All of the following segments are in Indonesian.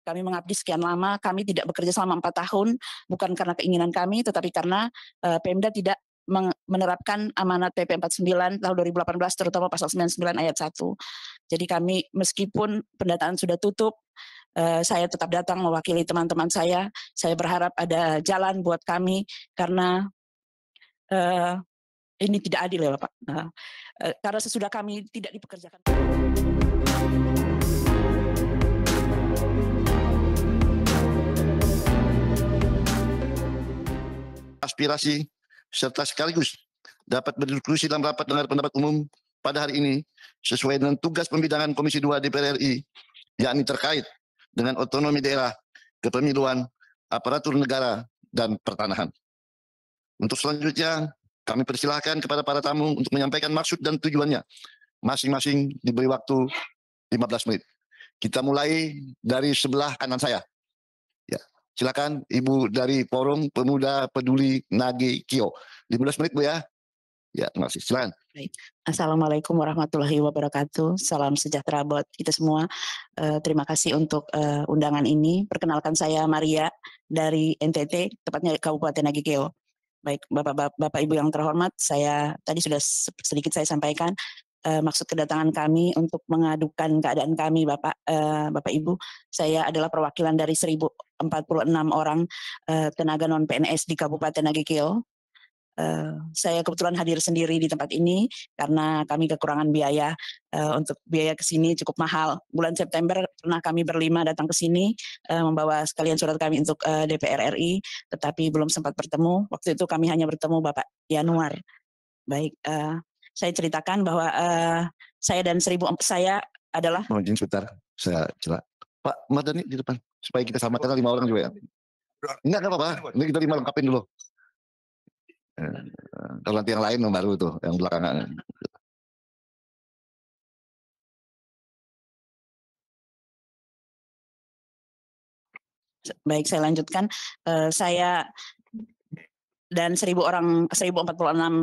Kami mengabdi sekian lama, kami tidak bekerja selama 4 tahun, bukan karena keinginan kami, tetapi karena, Pemda tidak menerapkan amanat PP 49 tahun 2018 terutama pasal 99 ayat 1. Jadi kami meskipun pendataan sudah tutup, saya tetap datang mewakili teman-teman saya. Saya berharap ada jalan buat kami karena, eee, ini tidak adil ya Bapak, karena sesudah kami tidak dipekerjakan. Aspirasi serta sekaligus dapat berdiskusi dalam rapat dengar pendapat umum pada hari ini sesuai dengan tugas pembidangan Komisi 2 DPR RI, yakni terkait dengan otonomi daerah, kepemiluan, aparatur negara, dan pertanahan. Untuk selanjutnya, kami persilahkan kepada para tamu untuk menyampaikan maksud dan tujuannya. Masing-masing diberi waktu 15 menit. Kita mulai dari sebelah kanan saya. Ya, silakan Ibu dari Forum Pemuda Peduli Nagekeo. 15 menit Bu ya. Ya, terima kasih. Silakan. Baik. Assalamualaikum warahmatullahi wabarakatuh. Salam sejahtera buat kita semua. Terima kasih untuk undangan ini. Perkenalkan saya Maria dari NTT, tepatnya Kabupaten Nagekeo. Baik, Bapak Ibu yang terhormat, saya tadi sudah sedikit saya sampaikan maksud kedatangan kami untuk mengadukan keadaan kami, Bapak Ibu. Saya adalah perwakilan dari 1046 orang tenaga non PNS di Kabupaten Nagekeo. Saya kebetulan hadir sendiri di tempat ini karena kami kekurangan biaya. Untuk biaya ke sini cukup mahal. Bulan September pernah kami berlima datang ke sini membawa sekalian surat kami untuk DPR RI, tetapi belum sempat bertemu. Waktu itu kami hanya bertemu Bapak Yanuar. Baik, saya ceritakan bahwa saya dan saya adalah. Mohon izin sebentar, saya celah. Pak Mardani di depan, supaya kita samakan 5 orang juga ya. Enggak apa-apa, ini kita 5 lengkapin dulu. Kalau nanti yang lain baru tuh, yang belakangan. Baik, saya lanjutkan. Saya dan 1.046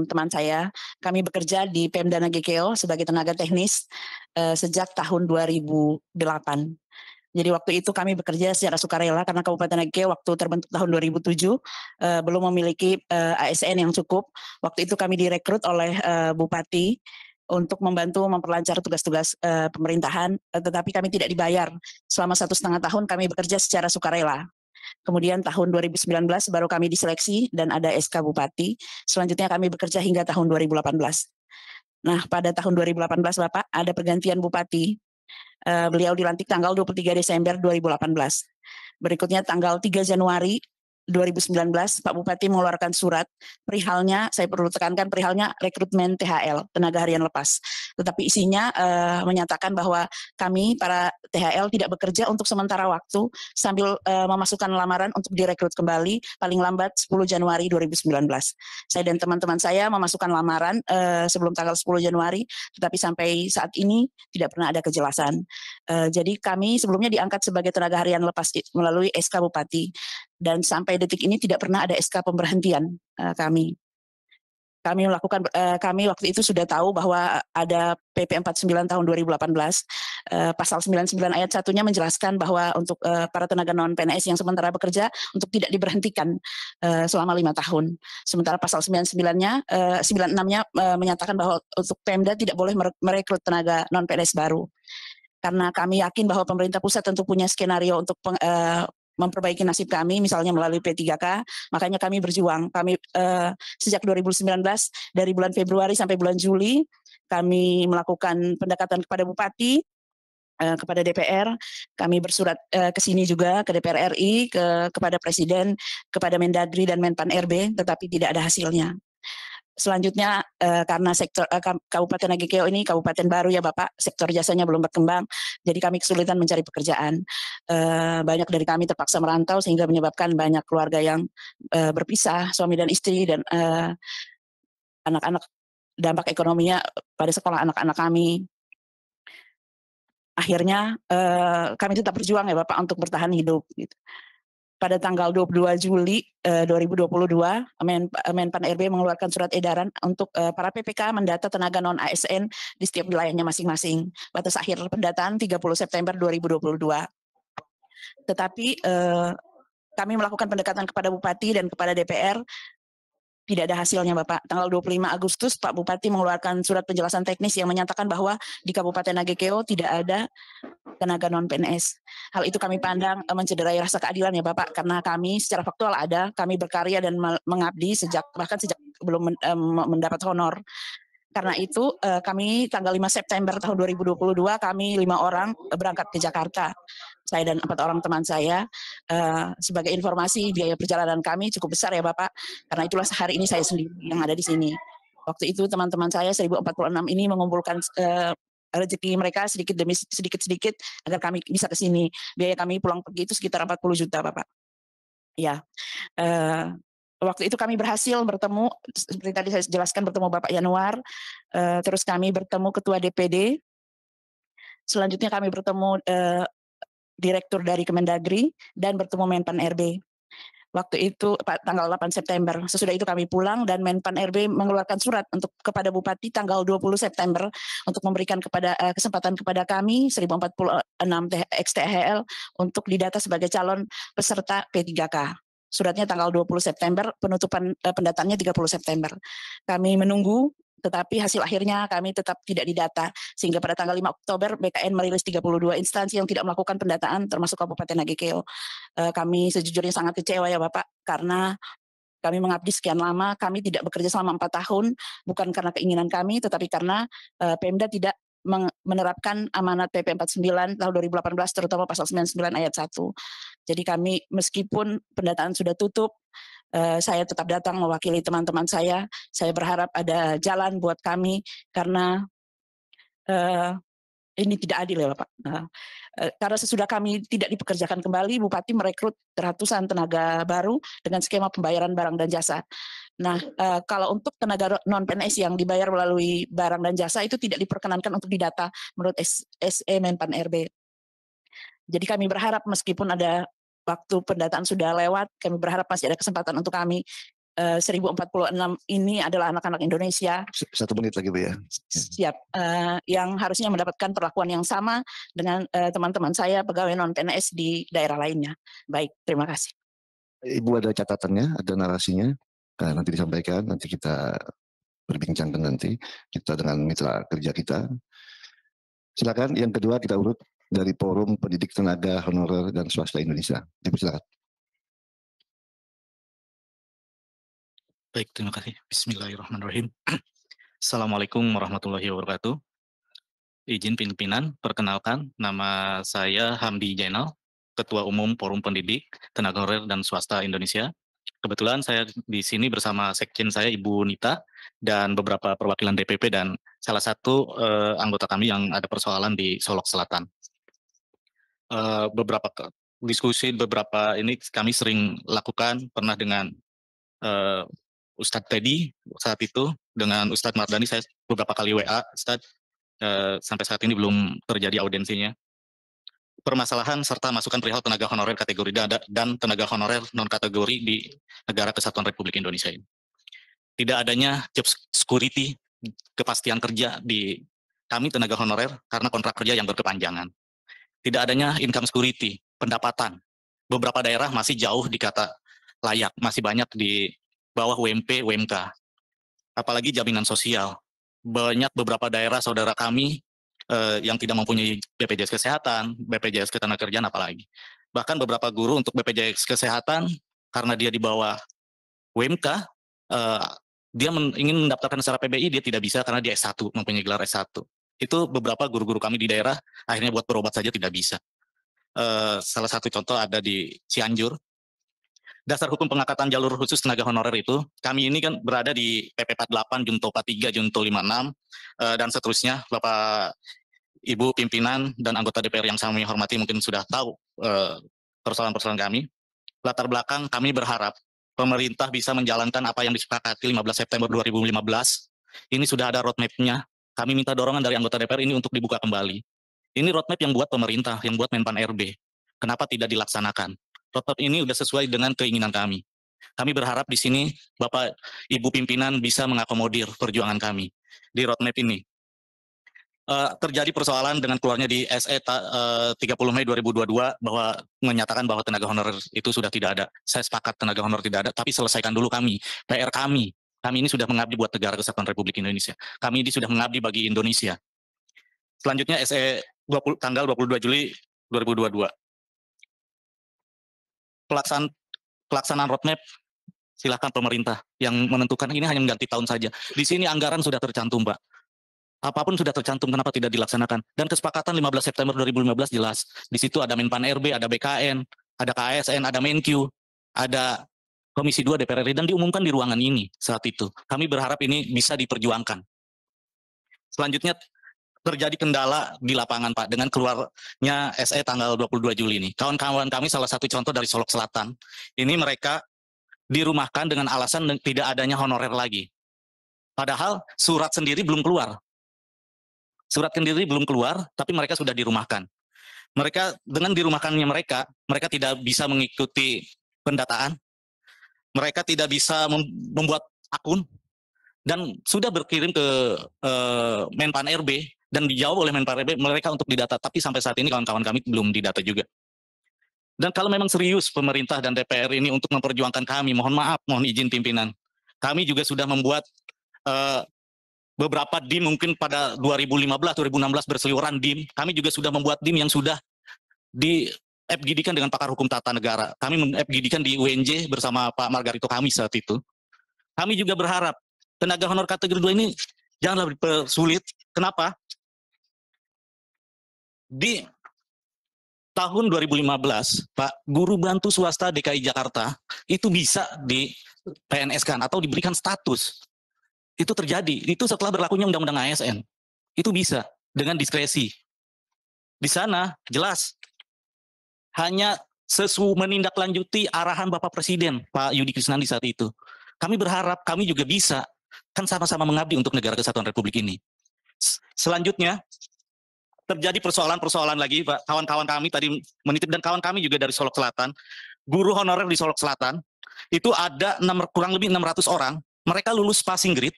teman saya, kami bekerja di Pemda Nagekeo sebagai tenaga teknis sejak tahun 2008. Jadi waktu itu kami bekerja secara sukarela karena Kabupaten Nagekeo waktu terbentuk tahun 2007 belum memiliki ASN yang cukup. Waktu itu kami direkrut oleh Bupati untuk membantu memperlancar tugas-tugas pemerintahan, tetapi kami tidak dibayar. Selama 1,5 tahun kami bekerja secara sukarela. Kemudian tahun 2019 baru kami diseleksi dan ada SK Bupati. Selanjutnya kami bekerja hingga tahun 2018. Nah, pada tahun 2018 Bapak ada pergantian Bupati. Beliau dilantik tanggal 23 Desember 2018. Berikutnya tanggal 3 Januari 2019 Pak Bupati mengeluarkan surat perihalnya, saya perlu tekankan perihalnya rekrutmen THL, tenaga harian lepas. Tetapi isinya menyatakan bahwa kami para THL tidak bekerja untuk sementara waktu sambil memasukkan lamaran untuk direkrut kembali paling lambat 10 Januari 2019. Saya dan teman-teman saya memasukkan lamaran sebelum tanggal 10 Januari, tetapi sampai saat ini tidak pernah ada kejelasan. Jadi kami sebelumnya diangkat sebagai tenaga harian lepas melalui SK Bupati dan sampai detik ini tidak pernah ada SK pemberhentian kami. Kami waktu itu sudah tahu bahwa ada PP 49 tahun 2018, pasal 99 ayat 1-nya menjelaskan bahwa untuk para tenaga non PNS yang sementara bekerja untuk tidak diberhentikan selama 5 tahun. Sementara pasal 99-nya, 96-nya menyatakan bahwa untuk Pemda tidak boleh merekrut tenaga non PNS baru. Karena kami yakin bahwa pemerintah pusat tentu punya skenario untuk memperbaiki nasib kami, misalnya melalui P3K, makanya kami berjuang. Kami sejak 2019, dari bulan Februari sampai bulan Juli, kami melakukan pendekatan kepada Bupati, kepada DPR, kami bersurat ke sini juga, ke DPR RI, kepada Presiden, kepada Mendagri dan Menpan RB, tetapi tidak ada hasilnya. Selanjutnya karena sektor Kabupaten Nagekeo ini kabupaten baru ya Bapak, sektor jasanya belum berkembang, jadi kami kesulitan mencari pekerjaan. Banyak dari kami terpaksa merantau sehingga menyebabkan banyak keluarga yang berpisah, suami dan istri dan anak-anak, dampak ekonominya pada sekolah anak-anak kami. Akhirnya kami tetap berjuang ya Bapak untuk bertahan hidup. Gitu. Pada tanggal 22 Juli 2022, Menpan RB mengeluarkan surat edaran untuk para PPK mendata tenaga non-ASN di setiap wilayahnya masing-masing. Batas akhir pendataan 30 September 2022. Tetapi kami melakukan pendekatan kepada Bupati dan kepada DPR, tidak ada hasilnya Bapak. Tanggal 25 Agustus Pak Bupati mengeluarkan surat penjelasan teknis yang menyatakan bahwa di Kabupaten Nagekeo tidak ada tenaga non-PNS. Hal itu kami pandang mencederai rasa keadilan ya Bapak, karena kami secara faktual ada, kami berkarya dan mengabdi bahkan sejak belum mendapat honor. Karena itu kami tanggal 5 September tahun 2022 kami 5 orang berangkat ke Jakarta. Saya dan 4 orang teman saya. Sebagai informasi biaya perjalanan kami cukup besar ya Bapak. Karena itulah hari ini saya sendiri yang ada di sini. Waktu itu teman-teman saya 1046 ini mengumpulkan rezeki mereka sedikit demi sedikit agar kami bisa ke sini. Biaya kami pulang pergi itu sekitar 40 juta Bapak. Ya. Waktu itu kami berhasil bertemu, seperti tadi saya jelaskan, bertemu Bapak Yanuar, terus kami bertemu Ketua DPD, selanjutnya kami bertemu Direktur dari Kemendagri, dan bertemu Menpan RB. Waktu itu tanggal 8 September, sesudah itu kami pulang dan Menpan RB mengeluarkan surat kepada Bupati tanggal 20 September untuk memberikan kesempatan kepada kami 1046 ex-THL untuk didata sebagai calon peserta P3K. Suratnya tanggal 20 September, penutupan pendataannya 30 September. Kami menunggu, tetapi hasil akhirnya kami tetap tidak didata. Sehingga pada tanggal 5 Oktober, BKN merilis 32 instansi yang tidak melakukan pendataan, termasuk Kabupaten Nagekeo. Kami sejujurnya sangat kecewa ya Bapak, karena kami mengabdi sekian lama, kami tidak bekerja selama 4 tahun, bukan karena keinginan kami, tetapi karena Pemda tidak menerapkan amanat PP 49 tahun 2018, terutama pasal 99 ayat 1. Jadi kami meskipun pendataan sudah tutup, saya tetap datang mewakili teman-teman saya. Saya berharap ada jalan buat kami, karena ini tidak adil ya Bapak. Karena sesudah kami tidak dipekerjakan kembali, Bupati merekrut ratusan tenaga baru dengan skema pembayaran barang dan jasa. Nah, kalau untuk tenaga non-PNS yang dibayar melalui barang dan jasa itu tidak diperkenankan untuk didata menurut SE Menpan RB. Jadi kami berharap meskipun ada waktu pendataan sudah lewat, kami berharap masih ada kesempatan untuk kami. 1046 ini adalah anak-anak Indonesia. 1 menit lagi Bu ya. Siap, yang harusnya mendapatkan perlakuan yang sama dengan teman-teman saya pegawai non-PNS di daerah lainnya. Baik, terima kasih. Ibu ada catatannya, ada narasinya, nanti disampaikan, nanti kita berbincangkan nanti kita dengan mitra kerja kita. Silakan. Yang kedua kita urut dari Forum Pendidik Tenaga Honorer dan Swasta Indonesia. Silakan. Baik, terima kasih. Bismillahirrahmanirrahim. Assalamualaikum warahmatullahi wabarakatuh. Izin pimpinan, perkenalkan, nama saya Hamdi Jainal, Ketua Umum Forum Pendidik Tenaga Honorer dan Swasta Indonesia. Kebetulan saya di sini bersama sekjen saya, Ibu Nita, dan beberapa perwakilan DPP dan salah satu anggota kami yang ada persoalan di Solok Selatan. Beberapa diskusi ini kami sering lakukan, pernah dengan Ustadz Teddy saat itu, dengan Ustadz Mardani saya beberapa kali WA, Ustadz, sampai saat ini belum terjadi audensinya. Permasalahan serta masukan perihal tenaga honorer kategori dan tenaga honorer non-kategori di Negara Kesatuan Republik Indonesia ini. Tidak adanya job security, kepastian kerja di kami tenaga honorer karena kontrak kerja yang berkepanjangan. Tidak adanya income security, pendapatan. Beberapa daerah masih jauh di kata layak, masih banyak di bawah UMP, UMK. Apalagi jaminan sosial. Banyak beberapa daerah saudara kami yang tidak mempunyai BPJS Kesehatan, BPJS Ketenagakerjaan apalagi. Bahkan beberapa guru untuk BPJS Kesehatan, karena dia di bawah UMK, dia ingin mendaftarkan secara PBI, dia tidak bisa karena dia S1, mempunyai gelar S1. Itu beberapa guru-guru kami di daerah, akhirnya buat berobat saja tidak bisa. Salah satu contoh ada di Cianjur. Dasar hukum pengangkatan jalur khusus tenaga honorer itu, kami ini kan berada di PP 48, Junto 43, Junto 56, dan seterusnya. Bapak Ibu pimpinan dan anggota DPR yang kami hormati mungkin sudah tahu persoalan-persoalan kami. Latar belakang kami berharap pemerintah bisa menjalankan apa yang disepakati 15 September 2015. Ini sudah ada roadmap-nya. Kami minta dorongan dari anggota DPR ini untuk dibuka kembali. Ini roadmap yang buat pemerintah, yang buat Menpan RB. Kenapa tidak dilaksanakan? Roadmap ini sudah sesuai dengan keinginan kami. Kami berharap di sini Bapak Ibu pimpinan bisa mengakomodir perjuangan kami di roadmap ini. terjadi persoalan dengan keluarnya di SE 30 Mei 2022 bahwa menyatakan bahwa tenaga honorer itu sudah tidak ada. Saya sepakat tenaga honorer tidak ada, tapi selesaikan dulu kami, PR kami. Kami ini sudah mengabdi buat negara kesatuan Republik Indonesia. Kami ini sudah mengabdi bagi Indonesia. Selanjutnya SE tanggal 22 Juli 2022. Pelaksanaan roadmap silakan pemerintah yang menentukan, ini hanya mengganti tahun saja. Di sini anggaran sudah tercantum, Pak. Apapun sudah tercantum, kenapa tidak dilaksanakan? Dan kesepakatan 15 September 2015 jelas. Di situ ada Menpan RB, ada BKN, ada KASN, ada Menkyu, ada Komisi 2 DPR RI, dan diumumkan di ruangan ini saat itu. Kami berharap ini bisa diperjuangkan. Selanjutnya terjadi kendala di lapangan, Pak, dengan keluarnya SE tanggal 22 Juli ini. Kawan-kawan kami salah satu contoh dari Solok Selatan, ini mereka dirumahkan dengan alasan tidak adanya honorer lagi. Padahal surat sendiri belum keluar. Surat sendiri belum keluar, tapi mereka sudah dirumahkan. Mereka dengan dirumahkannya mereka tidak bisa mengikuti pendataan, mereka tidak bisa membuat akun, dan sudah berkirim ke Menpan RB dan dijawab oleh Menpan RB mereka untuk didata, tapi sampai saat ini kawan-kawan kami belum didata juga. Dan kalau memang serius pemerintah dan DPR ini untuk memperjuangkan kami, mohon maaf, mohon izin pimpinan, kami juga sudah membuat beberapa DIM mungkin pada 2015-2016 berseliweran DIM. Kami juga sudah membuat DIM yang sudah di FGD-kan dengan pakar hukum tata negara. Kami FGD-kan di UNJ bersama Pak Margarito kami saat itu. Kami juga berharap tenaga honor kategori 2 ini janganlah dipersulit. Kenapa? Di tahun 2015, Pak, guru bantu swasta DKI Jakarta itu bisa di PNS-kan atau diberikan status. Itu terjadi, itu setelah berlakunya Undang-Undang ASN. Itu bisa, dengan diskresi. Di sana, jelas, hanya menindaklanjuti arahan Bapak Presiden, Pak Yudi Krisnandi saat itu. Kami berharap, kami juga bisa, kan sama-sama mengabdi untuk negara kesatuan Republik ini. Selanjutnya, terjadi persoalan-persoalan lagi, Pak. Kawan-kawan kami tadi menitip, dan kawan kami juga dari Solok Selatan, guru honorer di Solok Selatan, itu ada kurang lebih 600 orang, mereka lulus passing grade,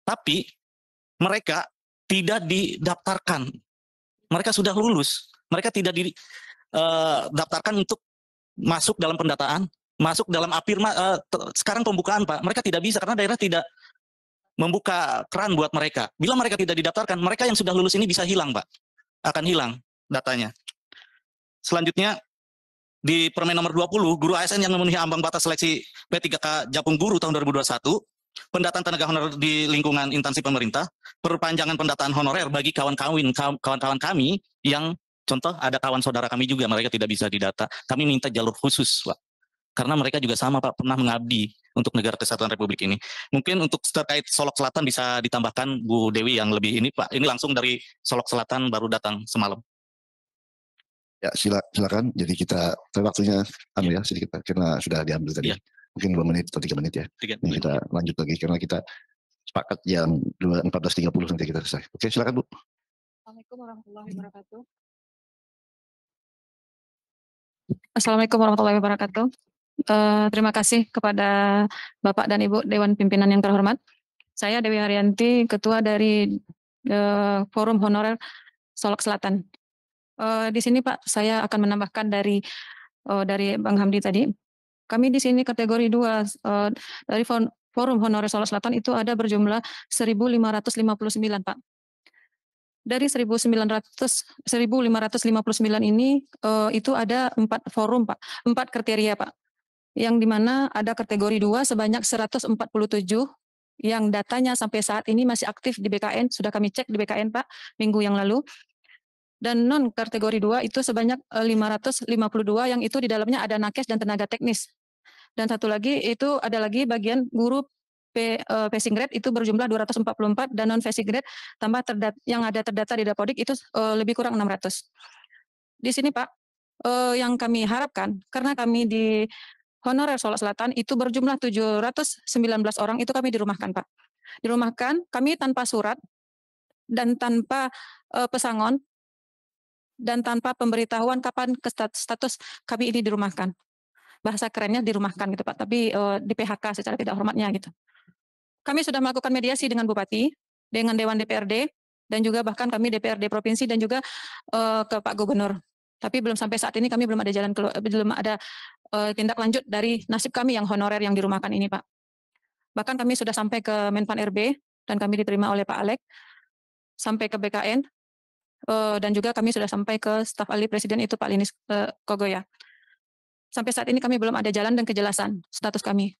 tapi mereka tidak didaftarkan. Mereka sudah lulus, mereka tidak didaftarkan untuk masuk dalam pendataan, masuk dalam APIRMA. Sekarang pembukaan, Pak, mereka tidak bisa karena daerah tidak membuka keran buat mereka. Bila mereka tidak didaftarkan, mereka yang sudah lulus ini bisa hilang, Pak. Akan hilang datanya. Selanjutnya, di Permen nomor 20, guru ASN yang memenuhi ambang batas seleksi P3K Japung Guru tahun 2021, pendataan tenaga honorer di lingkungan instansi pemerintah, perpanjangan pendataan honorer bagi kawan-kawan kami yang contoh ada kawan saudara kami juga, mereka tidak bisa didata. Kami minta jalur khusus, Pak. Karena mereka juga sama, Pak, pernah mengabdi untuk negara kesatuan Republik ini. Mungkin untuk terkait Solok Selatan bisa ditambahkan Bu Dewi yang lebih ini, Pak. Ini langsung dari Solok Selatan baru datang semalam. Ya, silakan. Jadi kita waktunya ya sedikit karena sudah diambil tadi. Ya. Mungkin 2 menit atau 3 menit ya. Ini kita lanjut lagi karena kita sepakat jam 14.30 nanti kita selesai. Oke, silakan Bu. Assalamualaikum warahmatullahi wabarakatuh. Assalamualaikum warahmatullahi wabarakatuh. Terima kasih kepada Bapak dan Ibu Dewan Pimpinan yang terhormat. Saya Dewi Haryanti, Ketua dari Forum Honorer Solok Selatan. Di sini Pak, saya akan menambahkan dari Bang Hamdi tadi. Kami di sini kategori 2 dari Forum Honorer Solok Selatan itu ada berjumlah 1.559, Pak. Dari 1.559 ini itu ada 4 forum, Pak, 4 kriteria, Pak. Yang dimana ada kategori 2 sebanyak 147 yang datanya sampai saat ini masih aktif di BKN, sudah kami cek di BKN, Pak, minggu yang lalu. Dan non kategori 2 itu sebanyak 552 yang itu di dalamnya ada nakes dan tenaga teknis. Dan satu lagi itu ada lagi bagian guru passing grade itu berjumlah 244 dan non passing grade tambah yang ada terdata di Dapodik itu lebih kurang 600. Di sini Pak, yang kami harapkan karena kami di Honorer Solok Selatan itu berjumlah 719 orang itu kami dirumahkan, Pak. Dirumahkan kami tanpa surat dan tanpa pesangon dan tanpa pemberitahuan kapan status kami ini dirumahkan. Bahasa kerennya dirumahkan gitu Pak, tapi di PHK secara tidak hormatnya gitu. Kami sudah melakukan mediasi dengan Bupati, dengan Dewan DPRD, dan juga bahkan kami DPRD provinsi dan juga ke Pak Gubernur. Tapi belum sampai saat ini kami belum ada belum ada tindak lanjut dari nasib kami yang honorer yang dirumahkan ini, Pak. Bahkan kami sudah sampai ke Menpan RB dan kami diterima oleh Pak Alek, sampai ke BKN, dan juga kami sudah sampai ke staf ahli presiden itu Pak Linis Kogoya. Sampai saat ini kami belum ada jalan dan kejelasan status kami.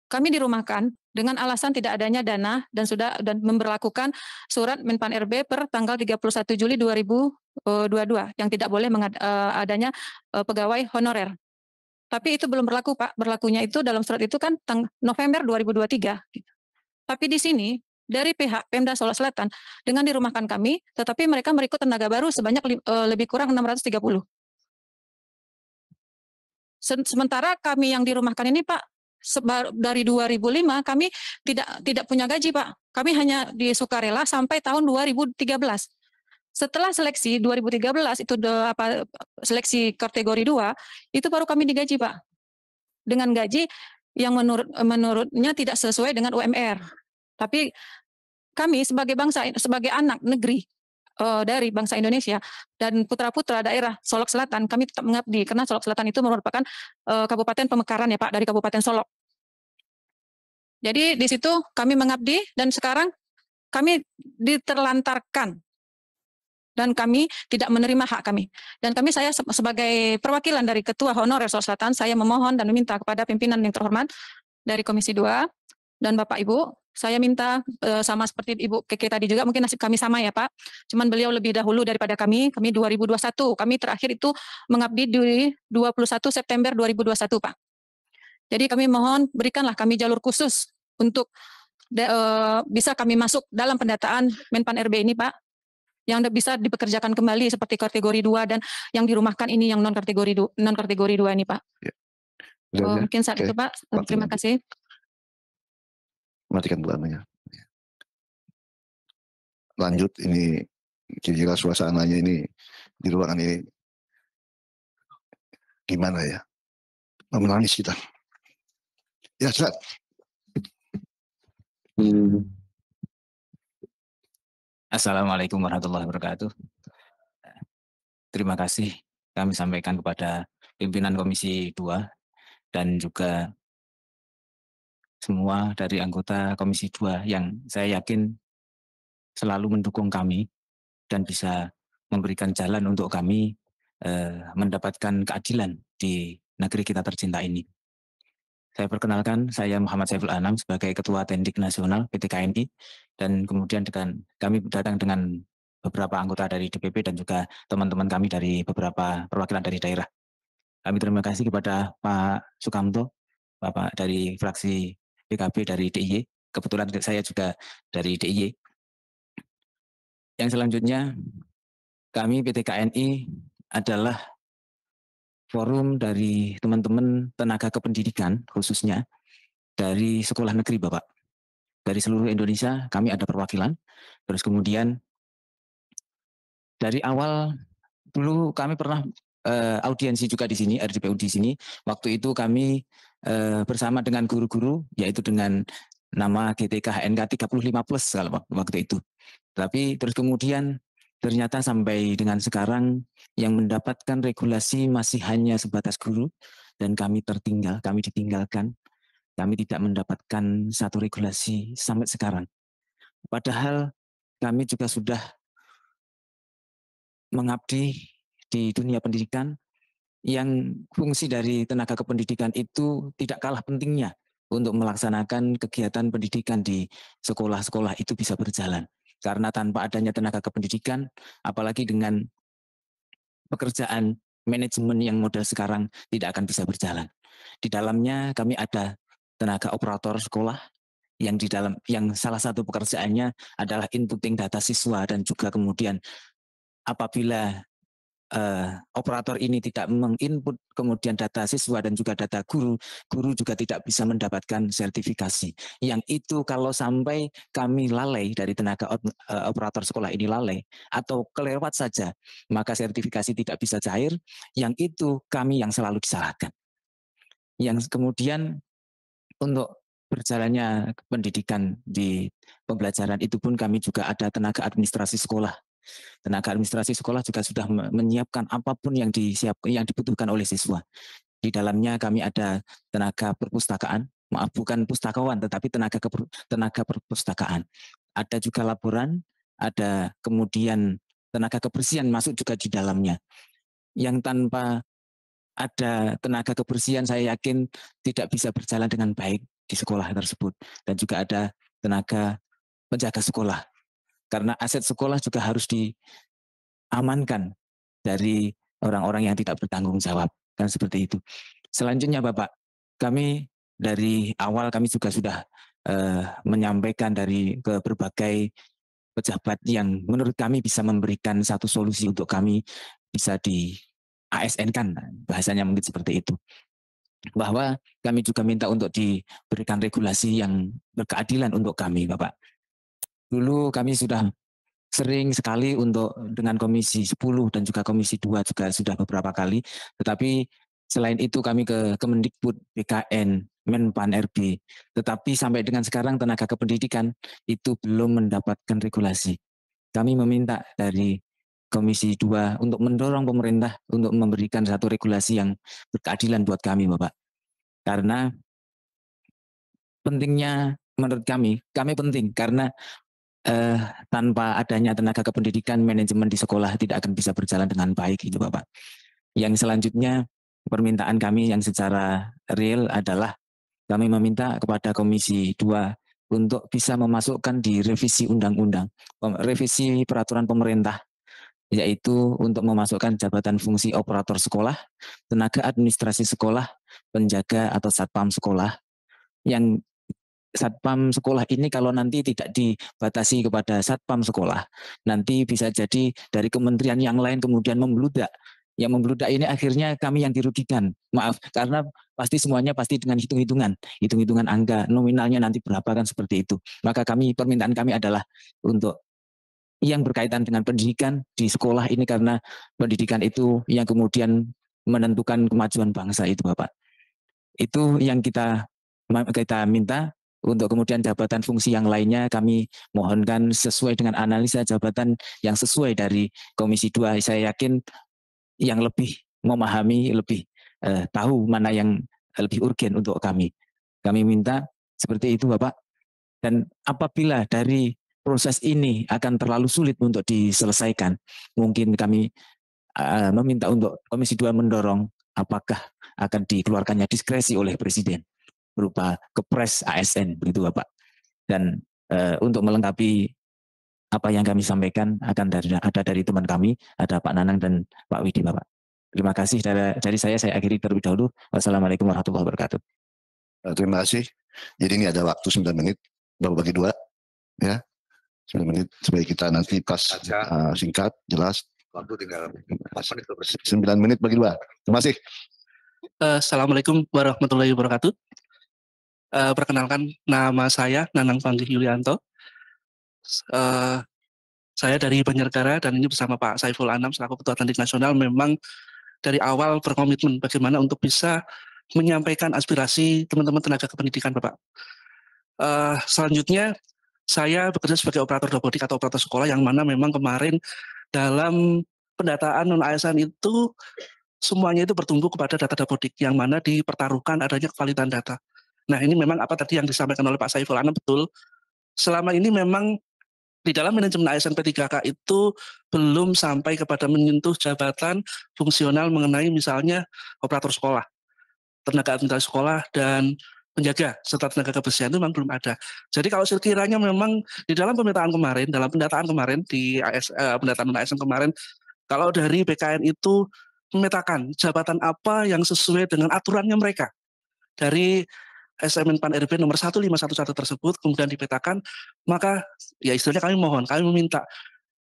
Kami dirumahkan dengan alasan tidak adanya dana dan memberlakukan surat Menpan RB per tanggal 31 Juli 2022 yang tidak boleh adanya pegawai honorer. Tapi itu belum berlaku, Pak. Berlakunya itu dalam surat itu kan November 2023. Tapi di sini dari pihak Pemda Solok Selatan dengan dirumahkan kami, tetapi mereka merekrut tenaga baru sebanyak lebih kurang 630. Sementara kami yang dirumahkan ini, Pak, dari 2005 kami tidak punya gaji, Pak. Kami hanya di sukarela sampai tahun 2013. Setelah seleksi 2013 itu seleksi kategori 2, itu baru kami digaji, Pak. Dengan gaji yang menurutnya tidak sesuai dengan UMR. Tapi kami sebagai bangsa, sebagai anak negeri dari bangsa Indonesia dan putra-putra daerah Solok Selatan, kami tetap mengabdi karena Solok Selatan itu merupakan kabupaten pemekaran ya Pak, dari Kabupaten Solok. Jadi di situ kami mengabdi dan sekarang kami diterlantarkan dan kami tidak menerima hak kami. Dan saya sebagai perwakilan dari Ketua Honorer Solok Selatan, saya memohon dan meminta kepada pimpinan yang terhormat dari Komisi 2 dan Bapak Ibu, saya minta sama seperti Ibu Keke tadi juga, mungkin nasib kami sama ya Pak, cuman beliau lebih dahulu daripada kami 2021, kami terakhir itu mengabdi di 21 September 2021 Pak. Jadi kami mohon berikanlah kami jalur khusus untuk bisa kami masuk dalam pendataan Menpan RB ini Pak, yang bisa dipekerjakan kembali seperti kategori 2 dan yang dirumahkan ini yang non kategori 2 ini Pak. Ya. Mungkin saat itu Pak, terima kasih. Matikan bulannya. Lanjut, ini kira-kira suasananya ini di ruangan ini gimana ya? Menangis kita. Ya, Ustaz. Assalamualaikum warahmatullahi wabarakatuh. Terima kasih kami sampaikan kepada pimpinan Komisi 2 dan juga semua dari anggota Komisi 2 yang saya yakin selalu mendukung kami dan bisa memberikan jalan untuk kami mendapatkan keadilan di negeri kita tercinta ini. Saya perkenalkan, saya Muhammad Saiful Anam sebagai Ketua Tendik Nasional PT KNI, dan kemudian kami datang dengan beberapa anggota dari DPP dan juga teman-teman kami dari beberapa perwakilan dari daerah. Kami terima kasih kepada Pak Sukamto, Bapak dari fraksi PKB dari DIY. Kebetulan saya juga dari DIY. Yang selanjutnya, kami PT KNI adalah forum dari teman-teman tenaga kependidikan, khususnya dari sekolah negeri Bapak. Dari seluruh Indonesia kami ada perwakilan. Terus kemudian dari awal dulu kami pernah audiensi juga di sini, RDPU di sini. Waktu itu kami bersama dengan guru-guru, yaitu dengan nama GTK HNK 35+ kalau waktu itu. Tapi terus kemudian ternyata sampai dengan sekarang yang mendapatkan regulasi masih hanya sebatas guru, dan kami ditinggalkan. Kami tidak mendapatkan satu regulasi sampai sekarang. Padahal kami juga sudah mengabdi di dunia pendidikan, yang fungsi dari tenaga kependidikan itu tidak kalah pentingnya untuk melaksanakan kegiatan pendidikan di sekolah-sekolah itu bisa berjalan. Karena tanpa adanya tenaga kependidikan, apalagi dengan pekerjaan manajemen yang model sekarang, tidak akan bisa berjalan. Di dalamnya kami ada tenaga operator sekolah yang salah satu pekerjaannya adalah inputting data siswa, dan juga kemudian apabila operator ini tidak menginput kemudian data siswa dan juga data guru juga tidak bisa mendapatkan sertifikasi. Yang itu kalau sampai kami lalai dari tenaga operator sekolah ini lalai atau kelewat saja, maka sertifikasi tidak bisa cair. Yang itu kami yang selalu disalahkan. Yang kemudian untuk berjalannya pendidikan di pembelajaran itu pun kami juga ada tenaga administrasi sekolah. Tenaga administrasi sekolah juga sudah menyiapkan apapun yang dibutuhkan oleh siswa. Di dalamnya kami ada tenaga perpustakaan, maaf bukan pustakawan tetapi tenaga perpustakaan. Ada juga laporan, ada kemudian tenaga kebersihan masuk juga di dalamnya. Yang tanpa ada tenaga kebersihan saya yakin tidak bisa berjalan dengan baik di sekolah tersebut. Dan juga ada tenaga penjaga sekolah. Karena aset sekolah juga harus diamankan dari orang-orang yang tidak bertanggung jawab. Kan seperti itu. Selanjutnya Bapak, kami dari awal kami juga sudah menyampaikan ke berbagai pejabat yang menurut kami bisa memberikan satu solusi untuk kami bisa di ASN kan, bahasanya mungkin seperti itu. Bahwa kami juga minta untuk diberikan regulasi yang berkeadilan untuk kami, Bapak. Dulu kami sudah sering sekali dengan Komisi 10 dan juga Komisi 2 juga sudah beberapa kali, tetapi selain itu kami ke Kemendikbud, BKN, Menpan RB, tetapi sampai dengan sekarang tenaga kependidikan itu belum mendapatkan regulasi. Kami meminta dari Komisi 2 untuk mendorong pemerintah untuk memberikan satu regulasi yang berkeadilan buat kami, Bapak. Karena pentingnya menurut kami penting karena tanpa adanya tenaga kependidikan, manajemen di sekolah tidak akan bisa berjalan dengan baik, itu Bapak. Yang selanjutnya, permintaan kami yang secara real adalah kami meminta kepada Komisi 2 untuk bisa memasukkan di revisi undang-undang, revisi peraturan pemerintah, yaitu untuk memasukkan jabatan fungsi operator sekolah, tenaga administrasi sekolah, penjaga atau satpam sekolah, yang satpam sekolah ini kalau nanti tidak dibatasi kepada satpam sekolah, nanti bisa jadi dari kementerian yang lain kemudian membludak. Yang membludak ini akhirnya kami yang dirugikan. Maaf, karena pasti semuanya pasti dengan hitung-hitungan angka, nominalnya nanti berapa kan seperti itu. Maka permintaan kami adalah untuk yang berkaitan dengan pendidikan di sekolah ini karena pendidikan itu yang kemudian menentukan kemajuan bangsa itu Bapak. Itu yang kita minta. Untuk kemudian jabatan fungsi yang lainnya kami mohonkan sesuai dengan analisa jabatan yang sesuai dari Komisi 2. Saya yakin yang lebih memahami, lebih tahu mana yang lebih urgen untuk kami. Kami minta seperti itu Bapak. Dan apabila dari proses ini akan terlalu sulit untuk diselesaikan, mungkin kami meminta untuk Komisi 2 mendorong apakah akan dikeluarkannya diskresi oleh Presiden berupa Kepres ASN, begitu Bapak. Dan untuk melengkapi apa yang kami sampaikan akan ada dari teman kami, ada Pak Nanang dan Pak Widi Bapak. Terima kasih dari saya akhiri terlebih dahulu. Wassalamualaikum warahmatullahi wabarakatuh. Terima kasih. Jadi ini ada waktu 9 menit, Bapak bagi 2. Ya, 9 menit supaya kita nanti pas singkat, jelas. Waktu tinggal 9 menit bagi 2. Terima kasih. Assalamualaikum warahmatullahi wabarakatuh. Perkenalkan, nama saya Nanang Panggi Yulianto. Saya dari Banjarnegara dan ini bersama Pak Saiful Anam selaku Ketua Tandik Nasional memang dari awal berkomitmen bagaimana untuk bisa menyampaikan aspirasi teman-teman tenaga kependidikan Bapak. Selanjutnya saya bekerja sebagai operator robotik atau operator sekolah yang mana memang kemarin dalam pendataan non-ASN itu semuanya itu bertumbuh kepada data robotik yang mana dipertaruhkan adanya kevalidan data. Nah ini memang apa tadi yang disampaikan oleh Pak Saiful Anam betul. Selama ini memang di dalam manajemen ASN P3K itu belum sampai kepada menyentuh jabatan fungsional mengenai misalnya operator sekolah, tenaga administrasi sekolah, dan penjaga serta tenaga kebersihan itu memang belum ada. Jadi kalau sekiranya memang di dalam pemetaan kemarin, dalam pendataan kemarin di pendataan ASN kemarin, kalau dari BKN itu memetakan jabatan apa yang sesuai dengan aturannya mereka dari Menpan RB nomor 1511 tersebut kemudian dipetakan, maka ya istilahnya kami meminta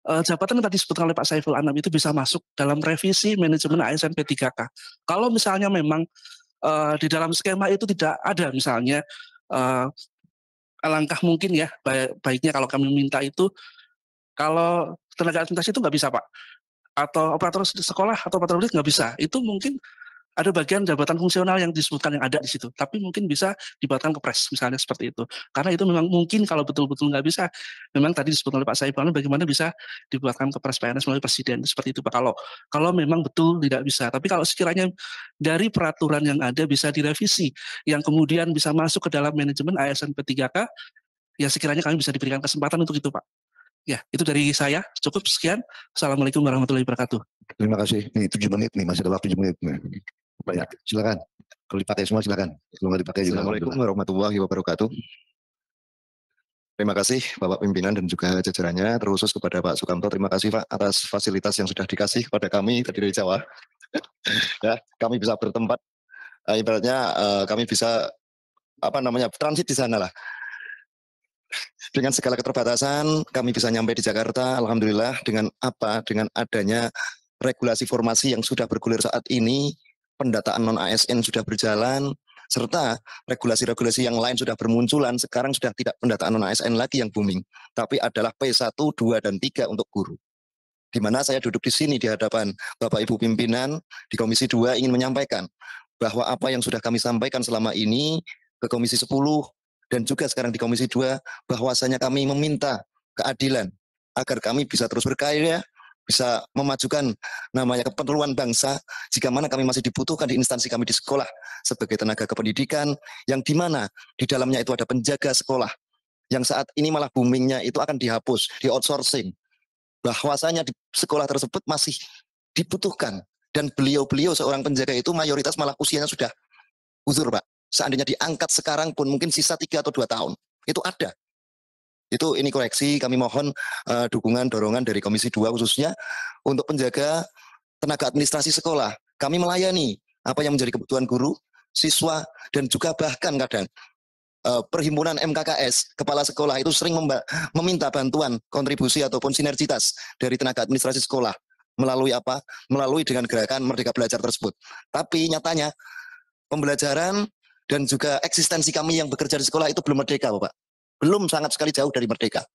jabatan yang tadi disebutkan oleh Pak Saiful Anam itu bisa masuk dalam revisi manajemen ASN P3K. Kalau misalnya memang di dalam skema itu tidak ada misalnya alangkah mungkin ya baiknya kalau kami minta itu kalau tenaga administrasi itu nggak bisa Pak, atau operator sekolah atau operator nggak bisa, itu mungkin ada bagian jabatan fungsional yang disebutkan yang ada di situ, tapi mungkin bisa dibuatkan kepres misalnya seperti itu. Karena itu memang mungkin kalau betul-betul nggak bisa, memang tadi disebut oleh Pak Saiful, bagaimana bisa dibuatkan kepres PNS melalui presiden seperti itu Pak. Kalau memang betul tidak bisa, tapi kalau sekiranya dari peraturan yang ada bisa direvisi, yang kemudian bisa masuk ke dalam manajemen ASN P3K, ya sekiranya kami bisa diberikan kesempatan untuk itu Pak. Ya, itu dari saya. Cukup sekian. Assalamualaikum warahmatullahi wabarakatuh. Terima kasih. Ini 7 menit nih, masih ada waktu 7 menit. Banyak. Silakan. Kalau dipakai semua silakan. Kalau nggak dipakai juga. Assalamualaikum warahmatullahi wabarakatuh. Terima kasih Bapak Pimpinan dan juga jajarannya, terkhusus kepada Pak Sukamto. Terima kasih Pak atas fasilitas yang sudah dikasih kepada kami tadi dari Jawa. Ya, kami bisa bertempat. Ibaratnya kami bisa transit di sana lah. Dengan segala keterbatasan, kami bisa nyampe di Jakarta. Alhamdulillah dengan adanya regulasi formasi yang sudah bergulir saat ini, pendataan non-ASN sudah berjalan, serta regulasi-regulasi yang lain sudah bermunculan. Sekarang sudah tidak pendataan non-ASN lagi yang booming, tapi adalah P1, 2, dan 3 untuk guru. Di mana saya duduk di sini di hadapan Bapak Ibu pimpinan di Komisi 2 ingin menyampaikan bahwa apa yang sudah kami sampaikan selama ini ke Komisi 10 dan juga sekarang di Komisi 2, bahwasanya kami meminta keadilan agar kami bisa terus berkarya, bisa memajukan namanya keperluan bangsa, jika mana kami masih dibutuhkan di instansi kami di sekolah sebagai tenaga kependidikan, yang di mana di dalamnya itu ada penjaga sekolah, yang saat ini malah boomingnya itu akan dihapus, di outsourcing, bahwasanya di sekolah tersebut masih dibutuhkan, dan beliau-beliau seorang penjaga itu mayoritas malah usianya sudah uzur Pak, seandainya diangkat sekarang pun mungkin sisa 3 atau 2 tahun, itu ada. Itu ini koreksi, kami mohon dukungan, dorongan dari Komisi 2 khususnya untuk penjaga tenaga administrasi sekolah. Kami melayani apa yang menjadi kebutuhan guru, siswa, dan juga bahkan kadang perhimpunan MKKS, kepala sekolah itu sering meminta bantuan, kontribusi ataupun sinergitas dari tenaga administrasi sekolah. Melalui apa? Melalui dengan gerakan Merdeka Belajar tersebut. Tapi nyatanya pembelajaran dan juga eksistensi kami yang bekerja di sekolah itu belum merdeka Bapak. Belum, sangat sekali jauh dari merdeka.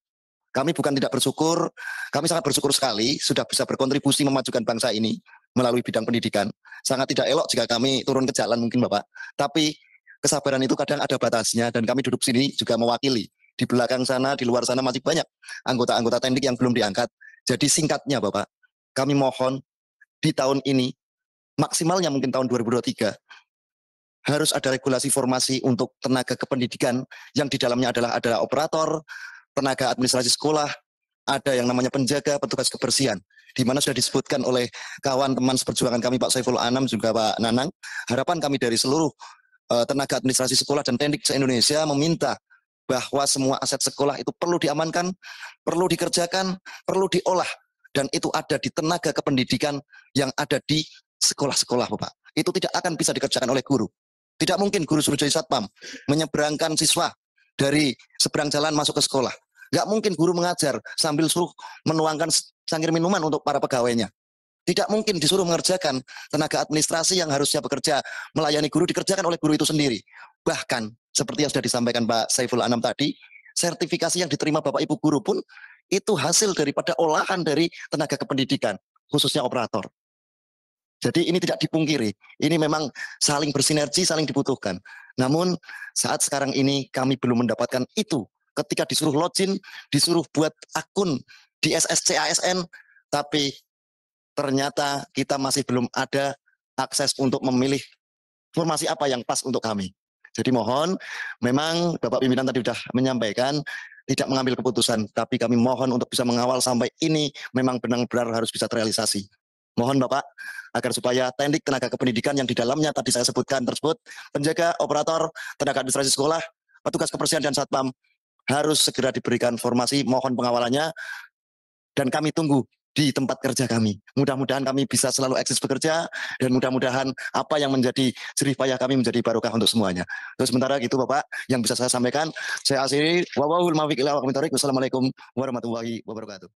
Kami bukan tidak bersyukur, kami sangat bersyukur sekali sudah bisa berkontribusi memajukan bangsa ini melalui bidang pendidikan. Sangat tidak elok jika kami turun ke jalan mungkin Bapak. Tapi kesabaran itu kadang ada batasnya dan kami duduk sini juga mewakili. Di belakang sana, di luar sana masih banyak anggota-anggota teknik yang belum diangkat. Jadi singkatnya Bapak, kami mohon di tahun ini, maksimalnya mungkin tahun 2023, harus ada regulasi formasi untuk tenaga kependidikan yang di dalamnya adalah operator, tenaga administrasi sekolah, ada yang namanya penjaga, petugas kebersihan, di mana sudah disebutkan oleh kawan teman seperjuangan kami Pak Saiful Anam juga Pak Nanang. Harapan kami dari seluruh tenaga administrasi sekolah dan teknik se-Indonesia meminta bahwa semua aset sekolah itu perlu diamankan, perlu dikerjakan, perlu diolah, dan itu ada di tenaga kependidikan yang ada di sekolah-sekolah Bapak. Itu tidak akan bisa dikerjakan oleh guru. Tidak mungkin guru suruh jadi satpam menyeberangkan siswa dari seberang jalan masuk ke sekolah. Nggak mungkin guru mengajar sambil suruh menuangkan cangkir minuman untuk para pegawainya. Tidak mungkin disuruh mengerjakan tenaga administrasi yang harusnya bekerja melayani guru dikerjakan oleh guru itu sendiri. Bahkan seperti yang sudah disampaikan Pak Saiful Anam tadi, sertifikasi yang diterima Bapak Ibu guru pun itu hasil daripada olahan dari tenaga kependidikan, khususnya operator. Jadi ini tidak dipungkiri, ini memang saling bersinergi, saling dibutuhkan. Namun saat sekarang ini kami belum mendapatkan itu. Ketika disuruh login, disuruh buat akun di SSC ASN, tapi ternyata kita masih belum ada akses untuk memilih formasi apa yang pas untuk kami. Jadi mohon, memang Bapak Pimpinan tadi sudah menyampaikan, tidak mengambil keputusan, tapi kami mohon untuk bisa mengawal sampai ini memang benar-benar harus bisa terrealisasi. Mohon Bapak, agar supaya teknik tenaga kependidikan yang di dalamnya tadi saya sebutkan tersebut, penjaga, operator, tenaga administrasi sekolah, petugas kebersihan dan satpam, harus segera diberikan formasi, mohon pengawalannya, dan kami tunggu di tempat kerja kami. Mudah-mudahan kami bisa selalu eksis bekerja, dan mudah-mudahan apa yang menjadi jerih payah kami menjadi barokah untuk semuanya. Terus sementara gitu Bapak, yang bisa saya sampaikan, saya akhiri, wawahul mafiq ila wa wassalamualaikum warahmatullahi wabarakatuh.